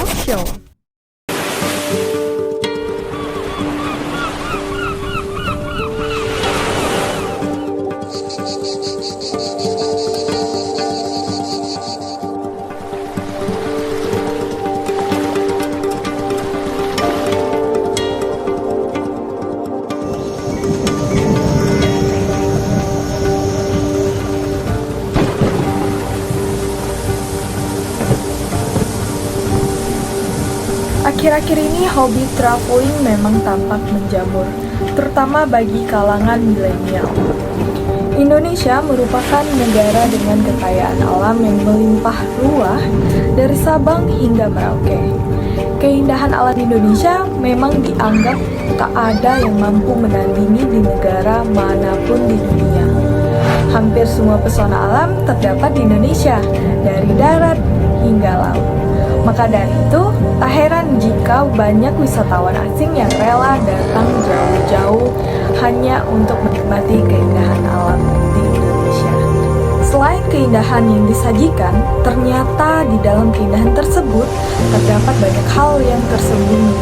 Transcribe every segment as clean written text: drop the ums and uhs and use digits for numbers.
Talk Show. Akhir-akhir ini hobi traveling memang tampak menjamur, terutama bagi kalangan milenial. Indonesia merupakan negara dengan kekayaan alam yang melimpah ruah dari Sabang hingga Merauke. Keindahan alam Indonesia memang dianggap tak ada yang mampu menandingi di negara manapun di dunia. Hampir semua pesona alam terdapat di Indonesia, dari darat hingga laut. Maka dari itu, tak heran jika banyak wisatawan asing yang rela datang jauh-jauh hanya untuk menikmati keindahan alam di Indonesia. Selain keindahan yang disajikan, ternyata di dalam keindahan tersebut terdapat banyak hal yang tersembunyi,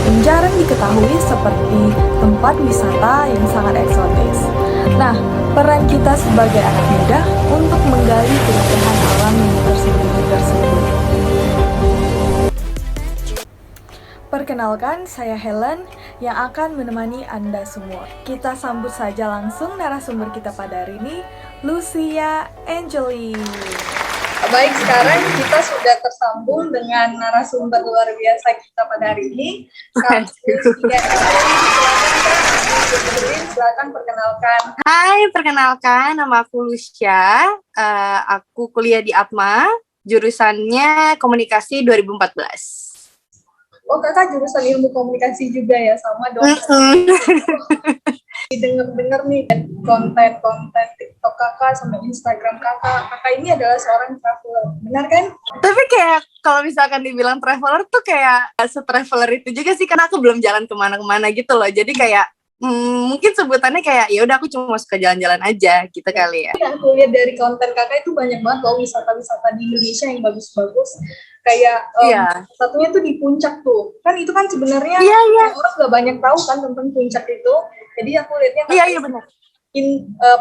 yang jarang diketahui seperti tempat wisata yang sangat eksotis. Nah, peran kita sebagai anak muda untuk menggali keindahan alam yang tersembunyi tersebut. Perkenalkan, saya Helen yang akan menemani Anda semua. Kita sambut saja langsung narasumber kita pada hari ini, Lucia Angeli. Baik, sekarang kita sudah tersambung dengan narasumber luar biasa kita pada hari ini. Lucia Angeli, silakan perkenalkan. Hai, perkenalkan, nama aku Lucia. Aku kuliah di ATMA, jurusannya Komunikasi 2014. Oh, kakak jurusan ilmu komunikasi juga ya, sama dong. Dengar-dengar nih konten-konten TikTok kakak sama Instagram kakak. Kakak ini adalah seorang traveler, benar kan? Tapi kayak kalau misalkan dibilang traveler tuh kayak se-traveler itu juga sih, karena aku belum jalan kemana-kemana gitu loh. Jadi kayak mungkin sebutannya kayak ya udah aku cuma suka jalan-jalan aja gitu kali ya. Aku lihat dari konten kakak itu banyak banget loh wisata-wisata di Indonesia yang bagus-bagus. Kayak satunya tuh di puncak tuh. Kan itu kan sebenarnya orang gak banyak tahu kan tentang puncak itu. Jadi aku lihatnya benar.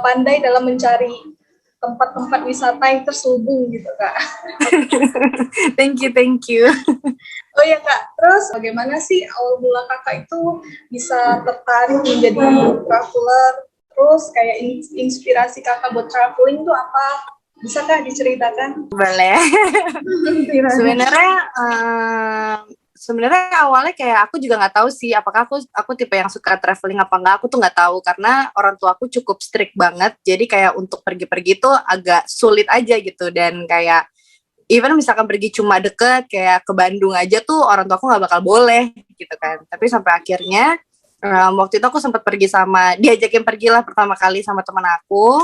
Pandai dalam mencari tempat-tempat wisata yang terselubung gitu kak. Thank you. Oh ya kak, terus bagaimana sih awal mula kakak itu bisa tertarik menjadi traveler? Terus kayak inspirasi kakak buat traveling tuh apa? Bisa kak diceritakan? Boleh. Sebenarnya awalnya kayak aku juga nggak tahu sih apakah aku tipe yang suka traveling apa enggak. Aku tuh nggak tahu karena orang tua aku cukup strict banget. Jadi kayak untuk pergi-pergi tuh agak sulit aja gitu. Dan kayak even misalkan pergi cuma deket kayak ke Bandung aja tuh orang tua aku nggak bakal boleh gitu kan. Tapi sampai akhirnya waktu itu aku sempat diajakin pergilah pertama kali sama teman aku.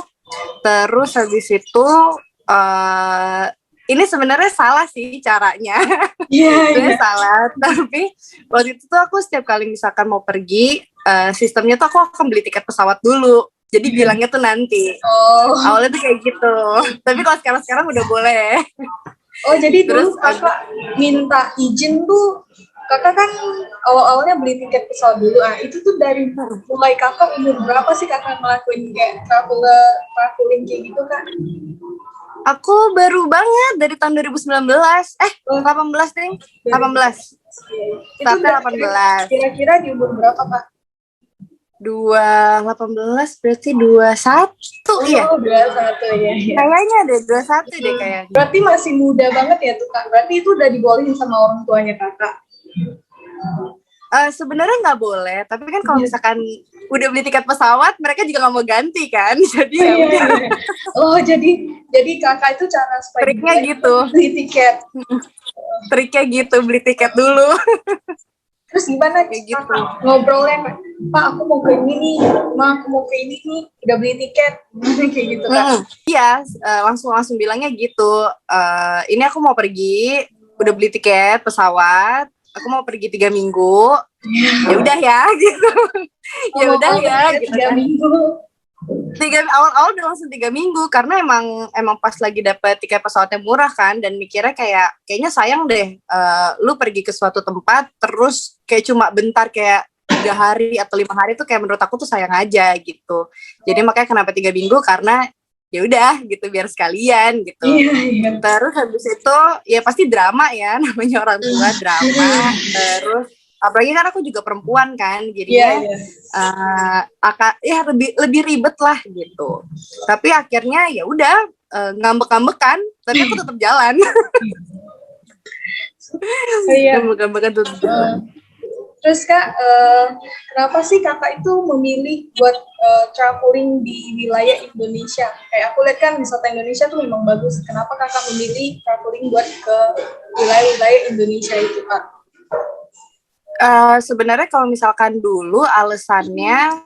Terus habis itu ini sebenarnya salah sih caranya. Sebenarnya salah, tapi waktu itu tuh aku setiap kali misalkan mau pergi, sistemnya tuh aku akan beli tiket pesawat dulu. Jadi bilangnya tuh nanti. Awalnya tuh kayak gitu. Tapi kalau sekarang udah boleh. Oh, jadi terus kakak minta izin tuh, kakak kan awalnya beli tiket pesawat dulu. Itu tuh dari mulai kakak umur berapa sih kakak ngelakuin kayak traveling kayak gitu kak? Aku baru banget dari tahun 2019. 18 nih. 18. Startnya 18. Kira-kira di umur berapa kak? 18 berarti 21 ya? Oh, 21 ya. Kayaknya deh 21 deh kayaknya. Berarti masih muda banget ya tuh kak. Berarti itu udah dibolehin sama orang tuanya kakak. Sebenarnya nggak boleh, tapi kan kalau misalkan udah beli tiket pesawat, mereka juga nggak mau ganti kan, jadi Oh, jadi kakak itu cara supaya triknya gitu, beli tiket. Triknya gitu, beli tiket dulu. Terus gimana kayak gitu ngobrolnya, Pak aku mau ke ini nih, Ma aku mau ke ini nih, udah beli tiket, kayak gitu kan? Iya, langsung bilangnya gitu. Ini aku mau pergi, udah beli tiket pesawat. Aku mau pergi 3 minggu, ya udah ya gitu. Ya udah ya gitu 3 minggu. Awal-awal udah langsung 3 minggu karena emang pas lagi dapet tiket pesawatnya murah kan, dan mikirnya kayaknya sayang deh lu pergi ke suatu tempat terus kayak cuma bentar, kayak 3 hari atau 5 hari tuh kayak menurut aku tuh sayang aja gitu. Jadi makanya kenapa 3 minggu, karena ya udah gitu biar sekalian gitu. Iya. Terus habis itu ya pasti drama ya, namanya orang tua drama. Terus apalagi kan aku juga perempuan kan, jadinya ya lebih ribet lah gitu. Tapi akhirnya ya udah ngambek-ngambekan, tapi aku tetap jalan. Iya. Ngambek-ngambekan tetap jalan. Terus Kak, kenapa sih Kakak itu memilih buat traveling di wilayah Indonesia? Kayak aku lihat kan wisata Indonesia tuh memang bagus. Kenapa Kakak memilih traveling buat ke wilayah-wilayah Indonesia itu, Kak? Sebenarnya kalau misalkan dulu alasannya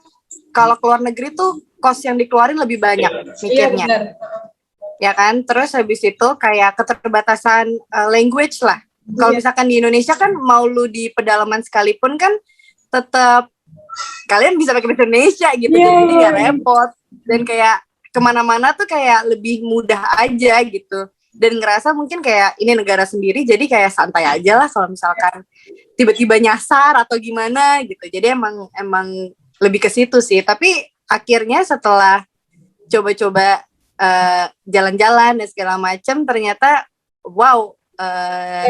kalau keluar negeri tuh kos yang dikeluarin lebih banyak mikirnya. Iya, benar. Ya kan, terus habis itu kayak keterbatasan language lah. Kalau misalkan di Indonesia kan mau lu di pedalaman sekalipun kan tetap kalian bisa pakai bahasa Indonesia gitu, jadi nggak repot, dan kayak kemana-mana tuh kayak lebih mudah aja gitu, dan ngerasa mungkin kayak ini negara sendiri jadi kayak santai aja lah kalau misalkan tiba-tiba nyasar atau gimana gitu. Jadi emang lebih ke situ sih. Tapi akhirnya setelah coba-coba jalan-jalan dan segala macam, ternyata wow,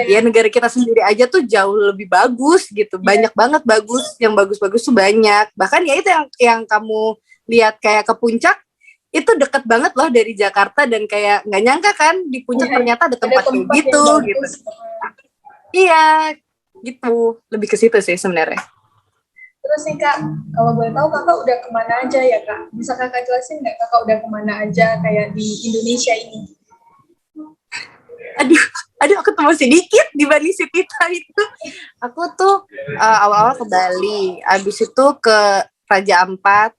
ya negara kita sendiri aja tuh jauh lebih bagus gitu. Banyak banget bagus, yang bagus-bagus tuh banyak. Bahkan ya itu yang kamu lihat kayak ke puncak itu deket banget loh dari Jakarta, dan kayak nggak nyangka kan di puncak ternyata ada tempat kayak gitu gitu. Iya, gitu. Lebih ke situ sih sebenarnya. Terus nih Kak, kalau boleh tahu Kakak udah kemana aja ya Kak? Bisa Kakak jelasin nggak Kakak udah kemana aja kayak di Indonesia ini? Aduh, aku tuh masih dikit dibanding si Tita itu. Aku tuh awal-awal ke Bali, abis itu ke Raja Ampat,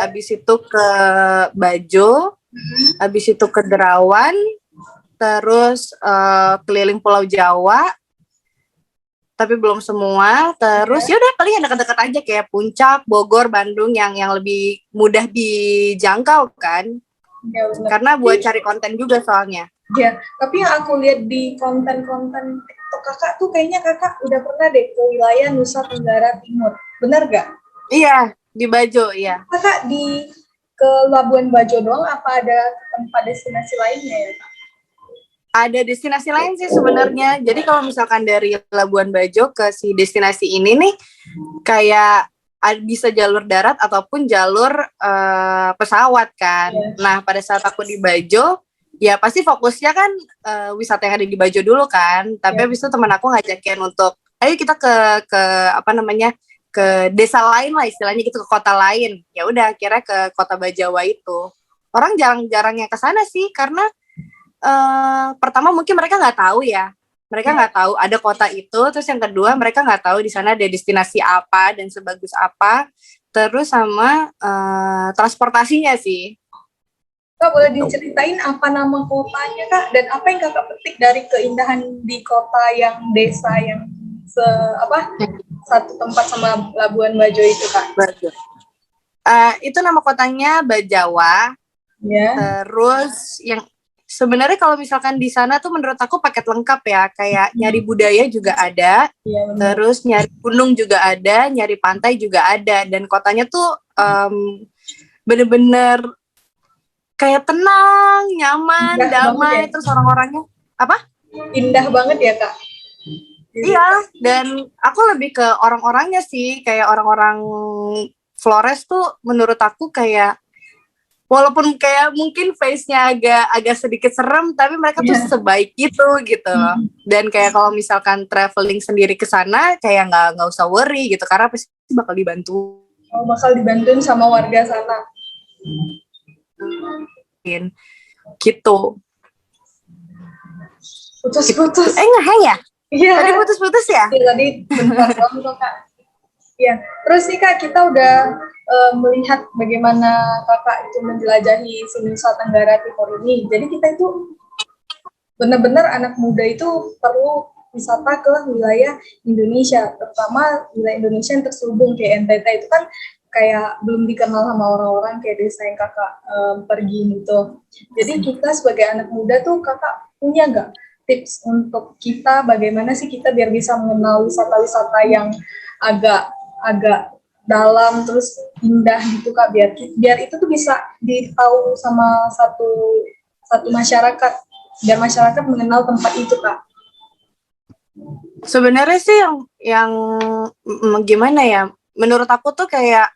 abis itu ke Bajo, abis itu ke Derawan, terus keliling Pulau Jawa, tapi belum semua. Terus ya udah paling yang dekat-dekat aja kayak Puncak, Bogor, Bandung yang lebih mudah dijangkau kan. Ya, karena buat cari konten juga soalnya. Ya, tapi yang aku lihat di konten-konten TikTok Kakak tuh kayaknya Kakak udah pernah deh ke wilayah Nusa Tenggara Timur. Benar gak? Iya, di Bajo, iya. Kakak ke Labuan Bajo doang apa ada tempat destinasi lainnya ya Kak? Ada destinasi lain sih sebenarnya. Jadi kalau misalkan dari Labuan Bajo ke si destinasi ini nih, kayak bisa jalur darat ataupun jalur pesawat kan. Nah pada saat aku di Bajo, ya pasti fokusnya kan wisata yang ada di Bajo dulu kan. Tapi habis itu teman aku ngajakin untuk, ayo kita ke apa namanya, ke desa lain lah istilahnya gitu, ke kota lain. Ya udah akhirnya ke kota Bajawa itu. Orang jarang-jarang yang ke sana sih, karena pertama mungkin mereka nggak tahu ya, mereka nggak tahu ada kota itu. Terus yang kedua mereka nggak tahu di sana ada destinasi apa dan sebagus apa. Terus sama transportasinya sih. Kak boleh diceritain apa nama kotanya Kak, dan apa yang Kakak petik dari keindahan di kota yang desa yang satu tempat sama Labuan Bajo itu Kak? Bajo. Itu nama kotanya Bajawa. Terus yang sebenarnya kalau misalkan di sana tuh menurut aku paket lengkap ya, kayak nyari budaya juga ada, terus nyari gunung juga ada, nyari pantai juga ada, dan kotanya tuh bener-bener kayak tenang, nyaman, damai, ya. Terus orang-orangnya apa? Indah banget ya Kak? Iya, dan aku lebih ke orang-orangnya sih, kayak orang-orang Flores tuh menurut aku kayak, walaupun kayak mungkin face-nya agak sedikit serem, tapi mereka tuh sebaik itu gitu loh. Dan kayak kalau misalkan traveling sendiri ke sana, kayak nggak usah worry gitu, karena pasti bakal dibantu. Oh, bakal dibantuin sama warga sana. Gitu. Putus-putus. Ngeheng ya? Iya. Tadi putus-putus ya? Iya, tadi bentar doang tuh Kak. Iya. Terus nih Kak, kita udah melihat bagaimana Kakak itu menjelajahi Nusa Tenggara Timur ini. Jadi kita itu benar-benar anak muda itu perlu wisata ke wilayah Indonesia, terutama wilayah Indonesia yang terselubung kayak NTT itu kan kayak belum dikenal sama orang-orang kayak desa yang kakak pergi gitu. Jadi kita sebagai anak muda tuh kakak punya nggak tips untuk kita bagaimana sih kita biar bisa mengenal wisata-wisata yang agak agak dalam terus indah gitu kak, biar itu tuh bisa ditahu sama satu masyarakat, biar masyarakat mengenal tempat itu kak. Sebenarnya sih yang gimana ya? Menurut aku tuh kayak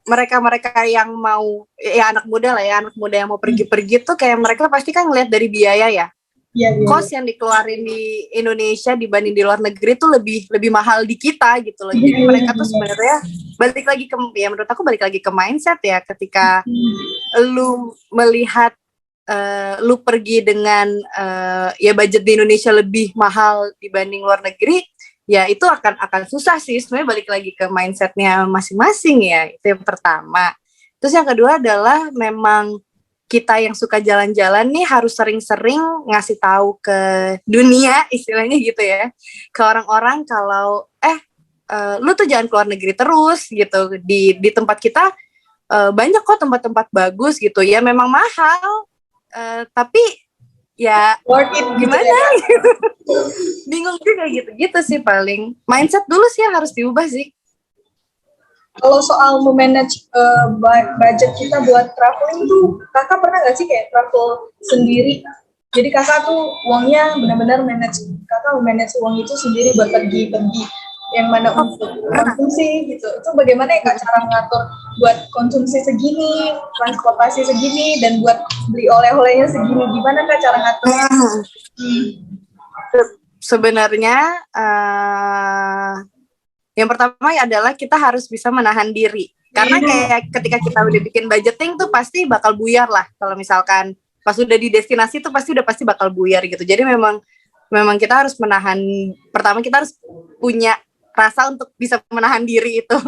mereka yang mau ya anak muda lah ya, anak muda yang mau pergi-pergi tuh kayak mereka pasti kan ngeliat dari biaya ya. Iya. Kos yang dikeluarin di Indonesia dibanding di luar negeri tuh lebih mahal di kita gitu loh. Jadi mereka tuh sebenarnya balik lagi ke ya menurut aku balik lagi ke mindset ya, ketika lu melihat lu pergi dengan ya budget di Indonesia lebih mahal dibanding luar negeri, ya itu akan susah sih. Sebenarnya balik lagi ke mindsetnya masing-masing ya, itu yang pertama. Terus yang kedua adalah memang kita yang suka jalan-jalan nih harus sering-sering ngasih tahu ke dunia istilahnya gitu ya, ke orang-orang kalau lu tuh jangan keluar negeri terus gitu. Di tempat kita banyak kok tempat-tempat bagus gitu ya, memang mahal tapi ya Worth it gimana gitu. Bingung juga gitu sih, paling mindset dulu sih yang harus diubah sih. Kalau soal memanage budget kita buat traveling tuh, kakak pernah nggak sih kayak travel sendiri? Jadi kakak tuh uangnya benar-benar kakak memanage uang itu sendiri buat pergi-pergi. Yang mana untuk konsumsi gitu. Itu bagaimana ya kak cara mengatur buat konsumsi segini, transportasi segini, dan buat beli oleh-olehnya segini. Gimana kak cara ngaturnya? Sebenarnya yang pertama adalah kita harus bisa menahan diri. Karena kayak ketika kita udah bikin budgeting tuh pasti bakal buyar lah. Kalau misalkan pas udah di destinasi tuh pasti bakal buyar gitu. Jadi memang kita harus menahan. Pertama kita harus punya rasa untuk bisa menahan diri itu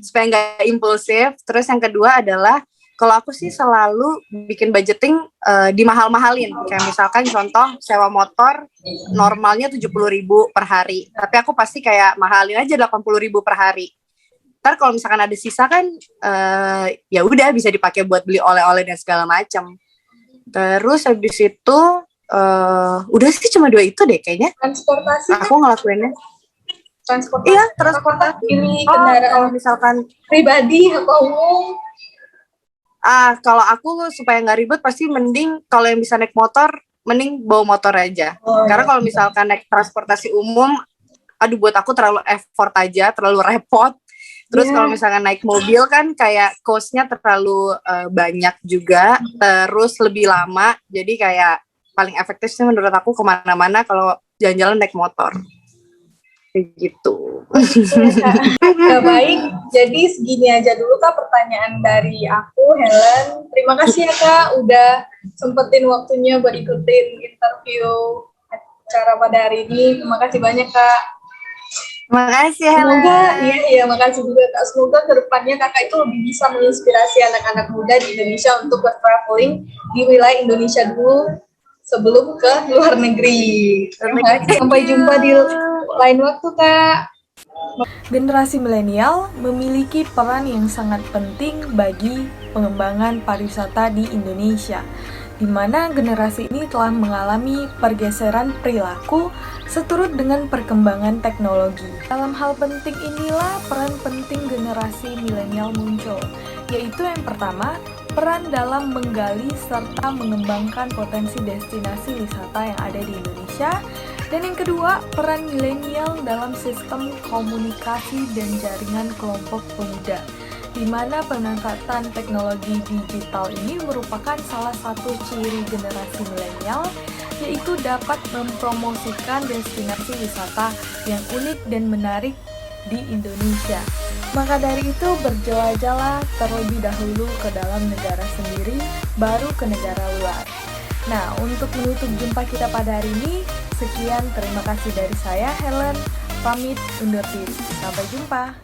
supaya nggak impulsif. Terus yang kedua adalah kalau aku sih selalu bikin budgeting di mahal-mahalin. Kayak misalkan contoh sewa motor normalnya 70.000 per hari, tapi aku pasti kayak mahalin aja 80.000 per hari. Ntar kalau misalkan ada sisa kan ya udah bisa dipakai buat beli oleh-oleh dan segala macam. Terus habis itu udah sih cuma 2 itu deh kayaknya. Transportasi aku ngelakuinnya. Transportasi. Iya, transportasi. Ini kendaraan kalau misalkan pribadi atau umum? Kalau aku supaya nggak ribet pasti mending kalau yang bisa naik motor, mending bawa motor aja. Karena kalau misalkan naik transportasi umum, aduh buat aku terlalu effort aja, terlalu repot. Terus kalau misalkan naik mobil kan kayak cost-nya terlalu banyak juga, terus lebih lama. Jadi kayak paling efektif sih menurut aku kemana-mana kalau jalan-jalan naik motor. Kayak gitu. Baik, jadi segini aja dulu kak pertanyaan dari aku, Helen. Terima kasih ya kak udah sempetin waktunya buat ikutin interview acara pada hari ini. Terima kasih banyak kak. Makasih Helen. Semoga, iya makasih juga kak. Semoga kedepannya kakak itu lebih bisa menginspirasi anak-anak muda di Indonesia untuk bertraveling di wilayah Indonesia dulu sebelum ke luar negeri. Sampai jumpa di lain waktu kak. Generasi milenial memiliki peran yang sangat penting bagi pengembangan pariwisata di Indonesia, di mana generasi ini telah mengalami pergeseran perilaku seturut dengan perkembangan teknologi. Dalam hal penting inilah peran penting generasi milenial muncul, yaitu yang pertama, peran dalam menggali serta mengembangkan potensi destinasi wisata yang ada di Indonesia. Dan yang kedua, peran milenial dalam sistem komunikasi dan jaringan kelompok pemuda, di mana pemanfaatan teknologi digital ini merupakan salah satu ciri generasi milenial, yaitu dapat mempromosikan destinasi wisata yang unik dan menarik di Indonesia. Maka dari itu berjelajahlah terlebih dahulu ke dalam negara sendiri, baru ke negara luar. Nah, untuk menutup jumpa kita pada hari ini, sekian, terima kasih dari saya, Helen, pamit undur diri. Sampai jumpa.